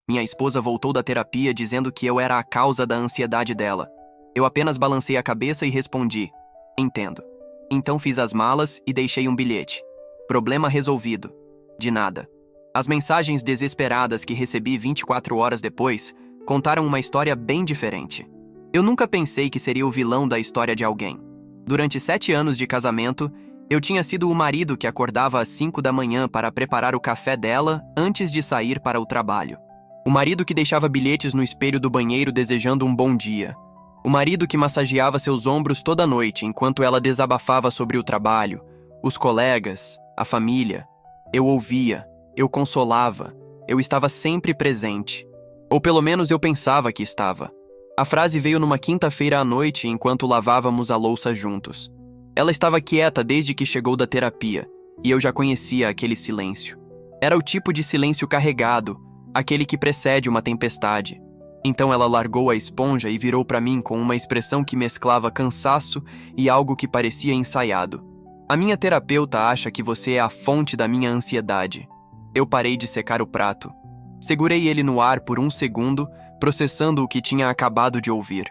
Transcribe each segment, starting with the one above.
Minha esposa voltou da terapia dizendo que eu era a causa da ansiedade dela. Eu apenas balancei a cabeça e respondi: entendo. Então fiz as malas e deixei um bilhete. Problema resolvido. De nada. As mensagens desesperadas que recebi 24 horas depois contaram uma história bem diferente. Eu nunca pensei que seria o vilão da história de alguém. Durante 7 anos de casamento, eu tinha sido o marido que acordava às 5 da manhã para preparar o café dela antes de sair para o trabalho. O marido que deixava bilhetes no espelho do banheiro desejando um bom dia. O marido que massageava seus ombros toda noite enquanto ela desabafava sobre o trabalho, os colegas, a família. Eu ouvia, eu consolava, eu estava sempre presente. Ou pelo menos eu pensava que estava. A frase veio numa quinta-feira à noite enquanto lavávamos a louça juntos. Ela estava quieta desde que chegou da terapia, e eu já conhecia aquele silêncio. Era o tipo de silêncio carregado, aquele que precede uma tempestade. Então ela largou a esponja e virou para mim com uma expressão que mesclava cansaço e algo que parecia ensaiado. A minha terapeuta acha que você é a fonte da minha ansiedade. Eu parei de secar o prato. Segurei ele no ar por um segundo, processando o que tinha acabado de ouvir.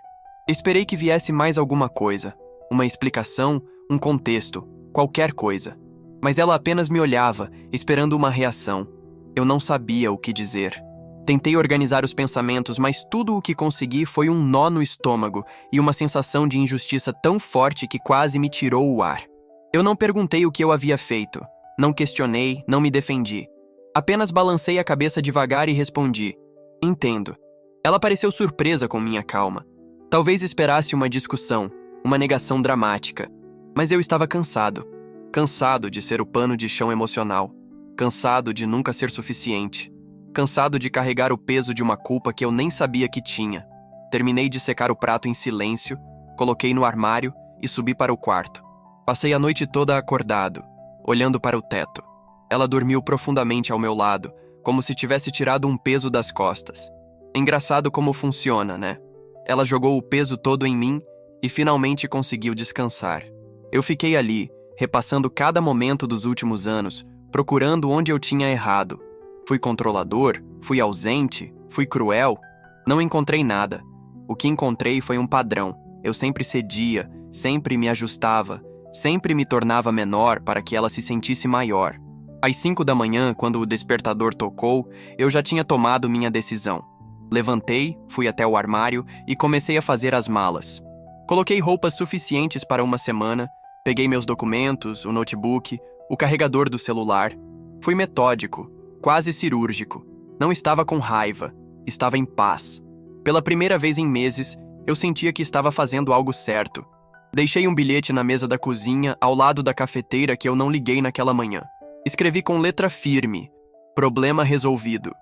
Esperei que viesse mais alguma coisa, uma explicação, um contexto, qualquer coisa. Mas ela apenas me olhava, esperando uma reação. Eu não sabia o que dizer. Tentei organizar os pensamentos, mas tudo o que consegui foi um nó no estômago e uma sensação de injustiça tão forte que quase me tirou o ar. Eu não perguntei o que eu havia feito. Não questionei, não me defendi. Apenas balancei a cabeça devagar e respondi: entendo. Ela pareceu surpresa com minha calma. Talvez esperasse uma discussão, uma negação dramática. Mas eu estava cansado. Cansado de ser o pano de chão emocional. Cansado de nunca ser suficiente. Cansado de carregar o peso de uma culpa que eu nem sabia que tinha. Terminei de secar o prato em silêncio, coloquei no armário e subi para o quarto. Passei a noite toda acordado, olhando para o teto. Ela dormiu profundamente ao meu lado, como se tivesse tirado um peso das costas. Engraçado como funciona, né? Ela jogou o peso todo em mim e finalmente conseguiu descansar. Eu fiquei ali, repassando cada momento dos últimos anos, procurando onde eu tinha errado. Fui controlador? Fui ausente? Fui cruel? Não encontrei nada. O que encontrei foi um padrão. Eu sempre cedia, sempre me ajustava, sempre me tornava menor para que ela se sentisse maior. Às 5 da manhã, quando o despertador tocou, eu já tinha tomado minha decisão. Levantei, fui até o armário e comecei a fazer as malas. Coloquei roupas suficientes para uma semana, peguei meus documentos, o notebook, o carregador do celular. Fui metódico, quase cirúrgico. Não estava com raiva, estava em paz. Pela primeira vez em meses, eu sentia que estava fazendo algo certo. Deixei um bilhete na mesa da cozinha, ao lado da cafeteira que eu não liguei naquela manhã. Escrevi com letra firme: problema resolvido.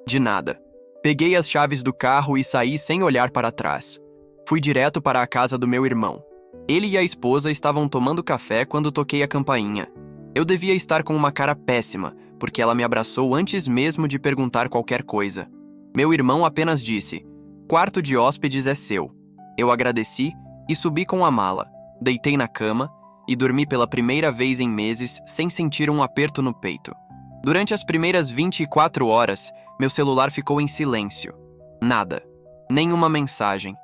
De nada. Peguei as chaves do carro e saí sem olhar para trás. Fui direto para a casa do meu irmão. Ele e a esposa estavam tomando café quando toquei a campainha. Eu devia estar com uma cara péssima, porque ela me abraçou antes mesmo de perguntar qualquer coisa. Meu irmão apenas disse: quarto de hóspedes é seu. Eu agradeci e subi com a mala. Deitei na cama e dormi pela primeira vez em meses sem sentir um aperto no peito. Durante as primeiras 24 horas, meu celular ficou em silêncio. Nada. Nenhuma mensagem.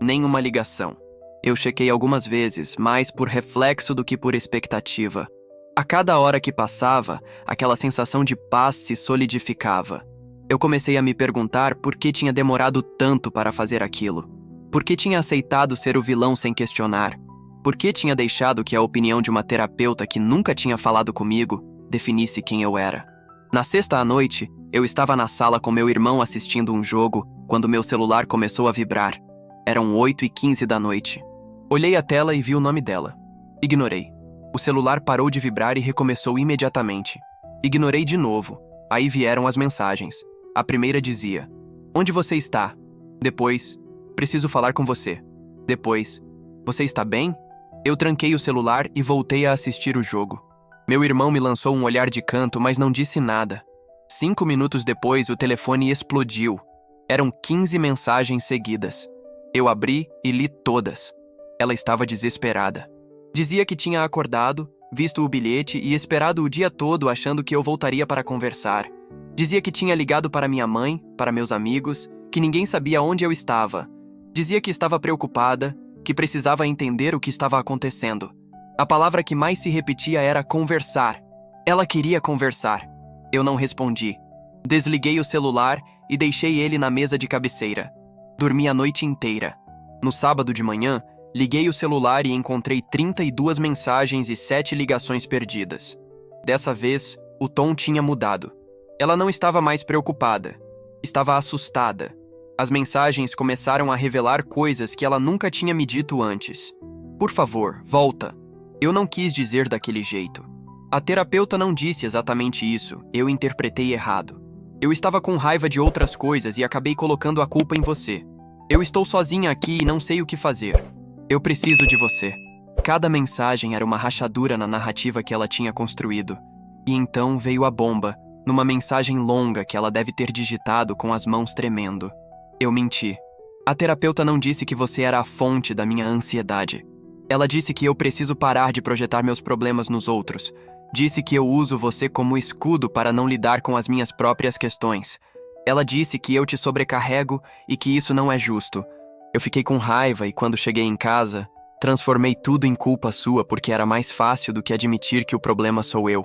Nenhuma ligação. Eu chequei algumas vezes, mais por reflexo do que por expectativa. A cada hora que passava, aquela sensação de paz se solidificava. Eu comecei a me perguntar por que tinha demorado tanto para fazer aquilo. Por que tinha aceitado ser o vilão sem questionar? Por que tinha deixado que a opinião de uma terapeuta que nunca tinha falado comigo definisse quem eu era? Na sexta à noite, eu estava na sala com meu irmão assistindo um jogo quando meu celular começou a vibrar. Eram 8h15 da noite. Olhei a tela e vi o nome dela. Ignorei. O celular parou de vibrar e recomeçou imediatamente. Ignorei de novo. Aí vieram as mensagens. A primeira dizia: onde você está? Depois: preciso falar com você. Depois: você está bem? Eu tranquei o celular e voltei a assistir o jogo. Meu irmão me lançou um olhar de canto, mas não disse nada. 5 minutos depois, o telefone explodiu. Eram 15 mensagens seguidas. Eu abri e li todas. Ela estava desesperada. Dizia que tinha acordado, visto o bilhete e esperado o dia todo achando que eu voltaria para conversar. Dizia que tinha ligado para minha mãe, para meus amigos, que ninguém sabia onde eu estava. Dizia que estava preocupada, que precisava entender o que estava acontecendo. A palavra que mais se repetia era conversar. Ela queria conversar. Eu não respondi. Desliguei o celular e deixei ele na mesa de cabeceira. Dormi a noite inteira. No sábado de manhã, liguei o celular e encontrei 32 mensagens e 7 ligações perdidas. Dessa vez, o tom tinha mudado. Ela não estava mais preocupada. Estava assustada. As mensagens começaram a revelar coisas que ela nunca tinha me dito antes. Por favor, volta. Eu não quis dizer daquele jeito. A terapeuta não disse exatamente isso, eu interpretei errado. Eu estava com raiva de outras coisas e acabei colocando a culpa em você. Eu estou sozinha aqui e não sei o que fazer. Eu preciso de você. Cada mensagem era uma rachadura na narrativa que ela tinha construído. E então veio a bomba, numa mensagem longa que ela deve ter digitado com as mãos tremendo. Eu menti. A terapeuta não disse que você era a fonte da minha ansiedade. Ela disse que eu preciso parar de projetar meus problemas nos outros. Disse que eu uso você como escudo para não lidar com as minhas próprias questões. Ela disse que eu te sobrecarrego e que isso não é justo. Eu fiquei com raiva e quando cheguei em casa, transformei tudo em culpa sua porque era mais fácil do que admitir que o problema sou eu.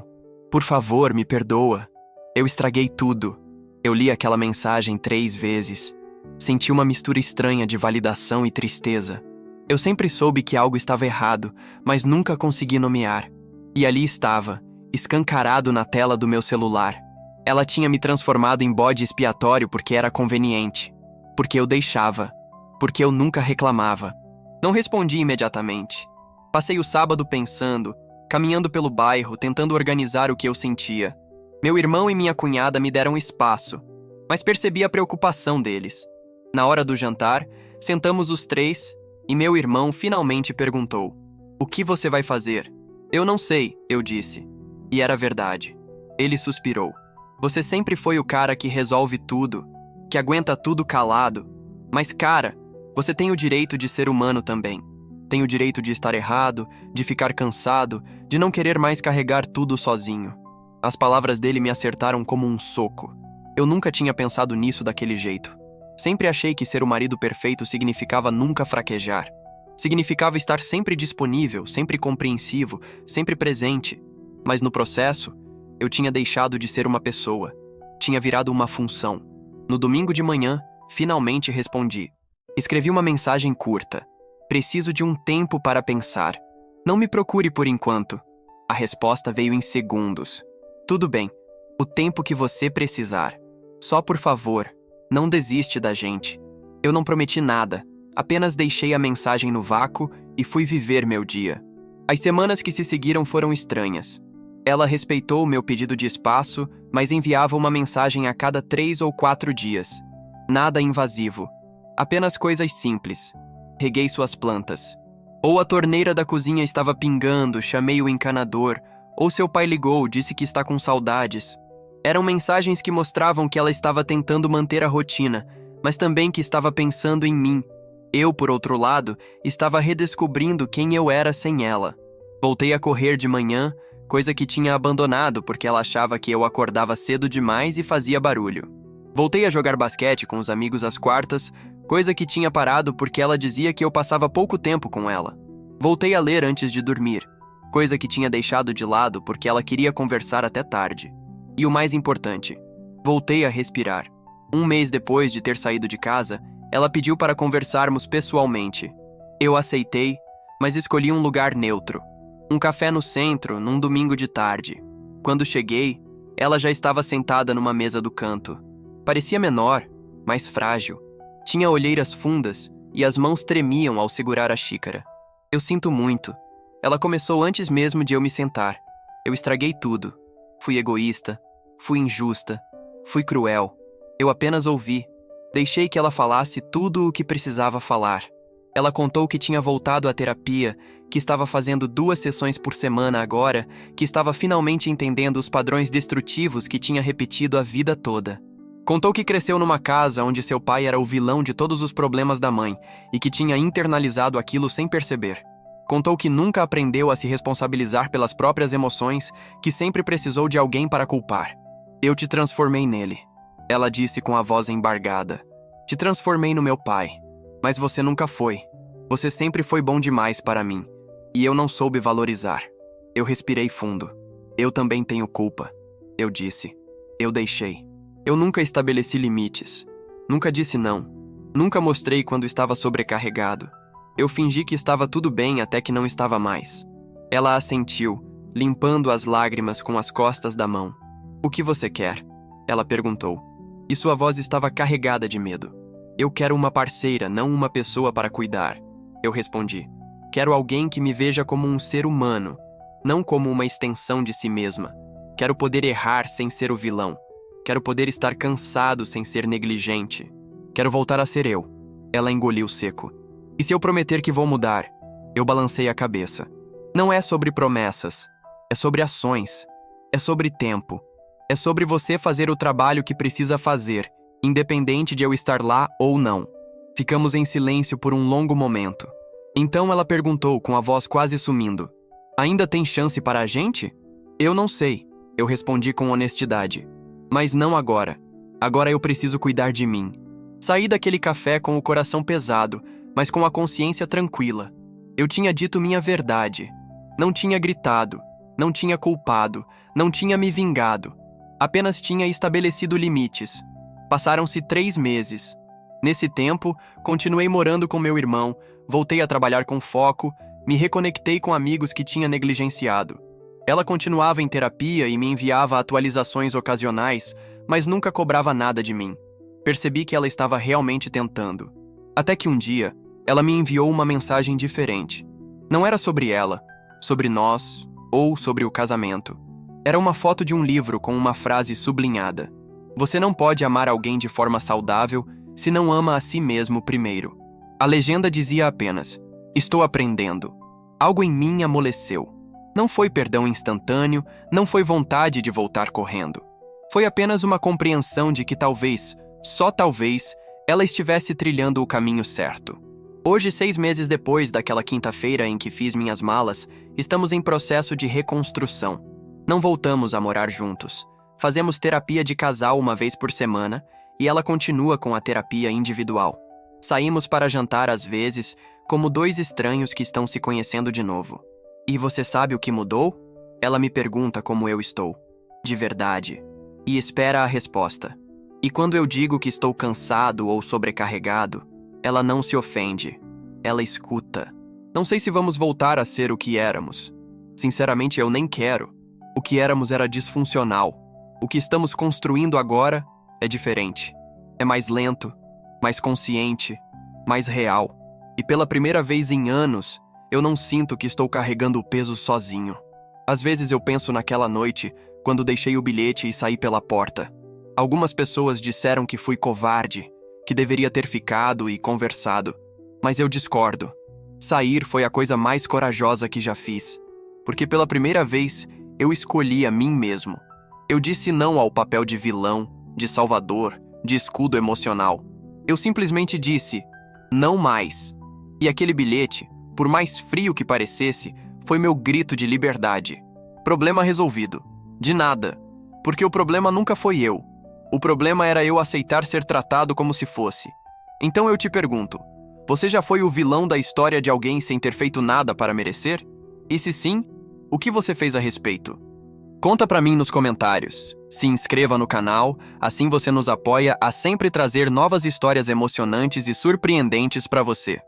Por favor, me perdoa. Eu estraguei tudo. Eu li aquela mensagem 3 vezes. Senti uma mistura estranha de validação e tristeza. Eu sempre soube que algo estava errado, mas nunca consegui nomear. E ali estava, escancarado na tela do meu celular. Ela tinha me transformado em bode expiatório porque era conveniente. Porque eu deixava. Porque eu nunca reclamava. Não respondi imediatamente. Passei o sábado pensando, caminhando pelo bairro, tentando organizar o que eu sentia. Meu irmão e minha cunhada me deram espaço, mas percebi a preocupação deles. Na hora do jantar, sentamos os 3 e meu irmão finalmente perguntou: "O que você vai fazer?" "Eu não sei", eu disse. E era verdade. Ele suspirou. "Você sempre foi o cara que resolve tudo, que aguenta tudo calado. Mas, cara, você tem o direito de ser humano também. Tem o direito de estar errado, de ficar cansado, de não querer mais carregar tudo sozinho." As palavras dele me acertaram como um soco. Eu nunca tinha pensado nisso daquele jeito. Sempre achei que ser o marido perfeito significava nunca fraquejar. Significava estar sempre disponível, sempre compreensivo, sempre presente. Mas no processo, eu tinha deixado de ser uma pessoa. Tinha virado uma função. No domingo de manhã, finalmente respondi. Escrevi uma mensagem curta. "Preciso de um tempo para pensar. Não me procure por enquanto." A resposta veio em segundos. "Tudo bem. O tempo que você precisar. Só por favor, não desiste da gente." Eu não prometi nada. Apenas deixei a mensagem no vácuo e fui viver meu dia. As semanas que se seguiram foram estranhas. Ela respeitou o meu pedido de espaço, mas enviava uma mensagem a cada 3 ou 4 dias. Nada invasivo. Apenas coisas simples. Reguei suas plantas. Ou a torneira da cozinha estava pingando, chamei o encanador. Ou seu pai ligou, disse que está com saudades. Eram mensagens que mostravam que ela estava tentando manter a rotina, mas também que estava pensando em mim. Eu, por outro lado, estava redescobrindo quem eu era sem ela. Voltei a correr de manhã, coisa que tinha abandonado porque ela achava que eu acordava cedo demais e fazia barulho. Voltei a jogar basquete com os amigos às quartas, coisa que tinha parado porque ela dizia que eu passava pouco tempo com ela. Voltei a ler antes de dormir, coisa que tinha deixado de lado porque ela queria conversar até tarde. E o mais importante, voltei a respirar. 1 mês depois de ter saído de casa, ela pediu para conversarmos pessoalmente. Eu aceitei, mas escolhi um lugar neutro. Um café no centro, num domingo de tarde. Quando cheguei, ela já estava sentada numa mesa do canto. Parecia menor, mais frágil. Tinha olheiras fundas e as mãos tremiam ao segurar a xícara. "Eu sinto muito." Ela começou antes mesmo de eu me sentar. "Eu estraguei tudo. Fui egoísta, fui injusta, fui cruel. Eu apenas ouvi. Deixei que ela falasse tudo o que precisava falar." Ela contou que tinha voltado à terapia, que estava fazendo 2 sessões por semana agora, que estava finalmente entendendo os padrões destrutivos que tinha repetido a vida toda. Contou que cresceu numa casa onde seu pai era o vilão de todos os problemas da mãe e que tinha internalizado aquilo sem perceber. Contou que nunca aprendeu a se responsabilizar pelas próprias emoções, que sempre precisou de alguém para culpar. Eu te transformei nele, ela disse com a voz embargada. Te transformei no meu pai, mas você nunca foi. Você sempre foi bom demais para mim, e eu não soube valorizar. Eu respirei fundo. Eu também tenho culpa, eu disse. Eu deixei. Eu nunca estabeleci limites. Nunca disse não. Nunca mostrei quando estava sobrecarregado. Eu fingi que estava tudo bem até que não estava mais. Ela assentiu, limpando as lágrimas com as costas da mão. O que você quer? Ela perguntou. E sua voz estava carregada de medo. Eu quero uma parceira, não uma pessoa para cuidar. Eu respondi. Quero alguém que me veja como um ser humano, não como uma extensão de si mesma. Quero poder errar sem ser o vilão. Quero poder estar cansado sem ser negligente. Quero voltar a ser eu. Ela engoliu seco. E se eu prometer que vou mudar? Eu balancei a cabeça. Não é sobre promessas. É sobre ações. É sobre tempo. É sobre você fazer o trabalho que precisa fazer, independente de eu estar lá ou não. Ficamos em silêncio por um longo momento. Então ela perguntou com a voz quase sumindo. Ainda tem chance para a gente? Eu não sei, eu respondi com honestidade. Mas não agora. Agora eu preciso cuidar de mim. Saí daquele café com o coração pesado, mas com a consciência tranquila. Eu tinha dito minha verdade. Não tinha gritado, não tinha culpado, não tinha me vingado. Apenas tinha estabelecido limites. Passaram-se 3 meses. Nesse tempo, continuei morando com meu irmão, voltei a trabalhar com foco, me reconectei com amigos que tinha negligenciado. Ela continuava em terapia e me enviava atualizações ocasionais, mas nunca cobrava nada de mim. Percebi que ela estava realmente tentando. Até que um dia, ela me enviou uma mensagem diferente. Não era sobre ela, sobre nós ou sobre o casamento. Era uma foto de um livro com uma frase sublinhada. Você não pode amar alguém de forma saudável se não ama a si mesmo primeiro. A legenda dizia apenas, estou aprendendo. Algo em mim amoleceu. Não foi perdão instantâneo, não foi vontade de voltar correndo. Foi apenas uma compreensão de que talvez, só talvez, ela estivesse trilhando o caminho certo. Hoje, 6 meses depois daquela quinta-feira em que fiz minhas malas, estamos em processo de reconstrução. Não voltamos a morar juntos. Fazemos terapia de casal uma vez por semana e ela continua com a terapia individual. Saímos para jantar às vezes, como 2 estranhos que estão se conhecendo de novo. E você sabe o que mudou? Ela me pergunta como eu estou. De verdade. E espera a resposta. E quando eu digo que estou cansado ou sobrecarregado, ela não se ofende. Ela escuta. Não sei se vamos voltar a ser o que éramos. Sinceramente, eu nem quero. O que éramos era disfuncional. O que estamos construindo agora é diferente. É mais lento, mais consciente, mais real. E pela primeira vez em anos, eu não sinto que estou carregando o peso sozinho. Às vezes eu penso naquela noite, quando deixei o bilhete e saí pela porta. Algumas pessoas disseram que fui covarde, que deveria ter ficado e conversado. Mas eu discordo. Sair foi a coisa mais corajosa que já fiz. Porque pela primeira vez, eu escolhi a mim mesmo. Eu disse não ao papel de vilão, de salvador, de escudo emocional. Eu simplesmente disse, não mais. E aquele bilhete, por mais frio que parecesse, foi meu grito de liberdade. Problema resolvido. De nada. Porque o problema nunca foi eu. O problema era eu aceitar ser tratado como se fosse. Então eu te pergunto, você já foi o vilão da história de alguém sem ter feito nada para merecer? E se sim, o que você fez a respeito? Conta pra mim nos comentários. Se inscreva no canal, assim você nos apoia a sempre trazer novas histórias emocionantes e surpreendentes pra você.